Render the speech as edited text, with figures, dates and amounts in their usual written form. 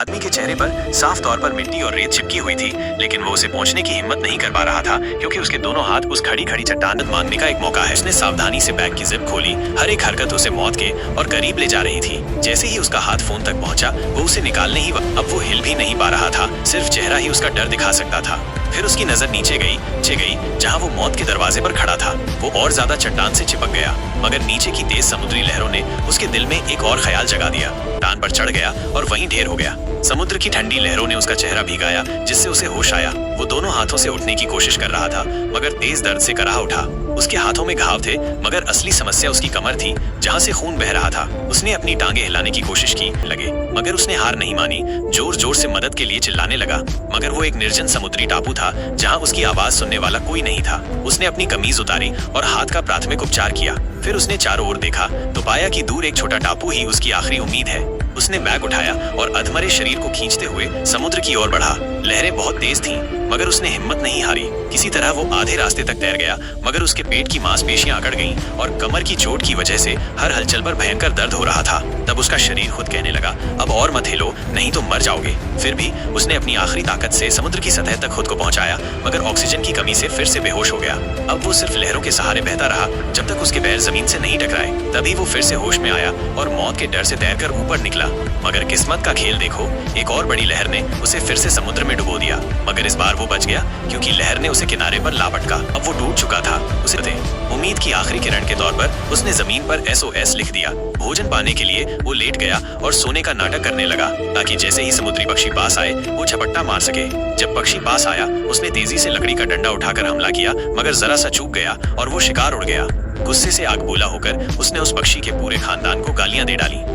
आदमी के चेहरे पर साफ तौर पर मिट्टी और रेत चिपकी हुई थी, लेकिन वो उसे पहुंचने की हिम्मत नहीं कर पा रहा था क्योंकि उसके दोनों हाथ उस खड़ी खड़ी चट्टान मांगने का एक मौका है। उसने सावधानी से बैग की जिप खोली, हर एक हरकत उसे मौत के और करीब ले जा रही थी। जैसे ही उसका हाथ फोन तक पहुंचा, वो उसे निकालने ही अब वो हिल भी नहीं पा रहा था, सिर्फ चेहरा ही उसका डर दिखा सकता था। फिर उसकी नजर नीचे गई जहाँ वो मौत के दरवाजे पर खड़ा था। वो और ज्यादा चट्टान से चिपक गया, मगर नीचे की तेज समुद्री लहरों ने उसके दिल में एक और ख्याल जगा दिया। चट्टान पर चढ़ गया और वहीं ढेर हो गया। समुद्र की ठंडी लहरों ने उसका चेहरा भिगाया, जिससे उसे होश आया। वो दोनों हाथों से उठने की कोशिश कर रहा था, मगर तेज दर्द से कराह उठा। उसके हाथों में घाव थे, मगर असली समस्या उसकी कमर थी, जहाँ से खून बह रहा था। उसने अपनी टांगे हिलाने की कोशिश की मगर उसने हार नहीं मानी। जोर जोर से मदद के लिए चिल्लाने लगा, मगर वो एक निर्जन समुद्री टापू था जहाँ उसकी आवाज सुनने वाला कोई नहीं था। उसने अपनी कमीज उतारी और हाथ का प्राथमिक उपचार किया। फिर उसने चारों ओर देखा तो पाया कि दूर एक छोटा टापू ही उसकी आखिरी उम्मीद है। उसने बैग उठाया और अधमरे शरीर को खींचते हुए समुद्र की ओर बढ़ा। लहरें बहुत तेज थीं, मगर उसने हिम्मत नहीं हारी। किसी तरह वो आधे रास्ते तक तैर गया, मगर उसके पेट की मांसपेशियां अकड़ गईं और कमर की चोट की वजह से हर हलचल पर भयंकर दर्द हो रहा था। तब उसका शरीर खुद कहने लगा, अब और मत हिलो, नहीं तो मर जाओगे। फिर भी उसने अपनी आखिरी ताकत से समुद्र की सतह तक खुद को पहुंचाया, मगर ऑक्सीजन की कमी से फिर से बेहोश हो गया। अब वो सिर्फ लहरों के सहारे बहता रहा जब तक उसके पैर जमीन से नहीं टकराए। तभी वो फिर से होश में आया और मौत के डर से तैरकर ऊपर निकला। मगर किस्मत का खेल देखो, एक और बड़ी लहर ने उसे फिर से समुद्र में डुबो दिया। मगर इस बार वो बच गया क्योंकि लहर ने उसे किनारे पर ला पटका। अब वो डूब चुका था। उसे उम्मीद की आखिरी किरण के तौर पर उसने जमीन पर SOS लिख दिया। भोजन पाने के लिए वो लेट गया और सोने का नाटक करने लगा, ताकि जैसे ही समुद्री पक्षी पास आए वो झपट्टा मार सके। जब पक्षी पास आया, उसने तेजी से लकड़ी का डंडा उठाकर हमला किया, मगर जरा सा चूक गया और वो शिकार उड़ गया। गुस्से से आग बूला होकर उसने उस पक्षी के पूरे खानदान को गालियां दे डाली।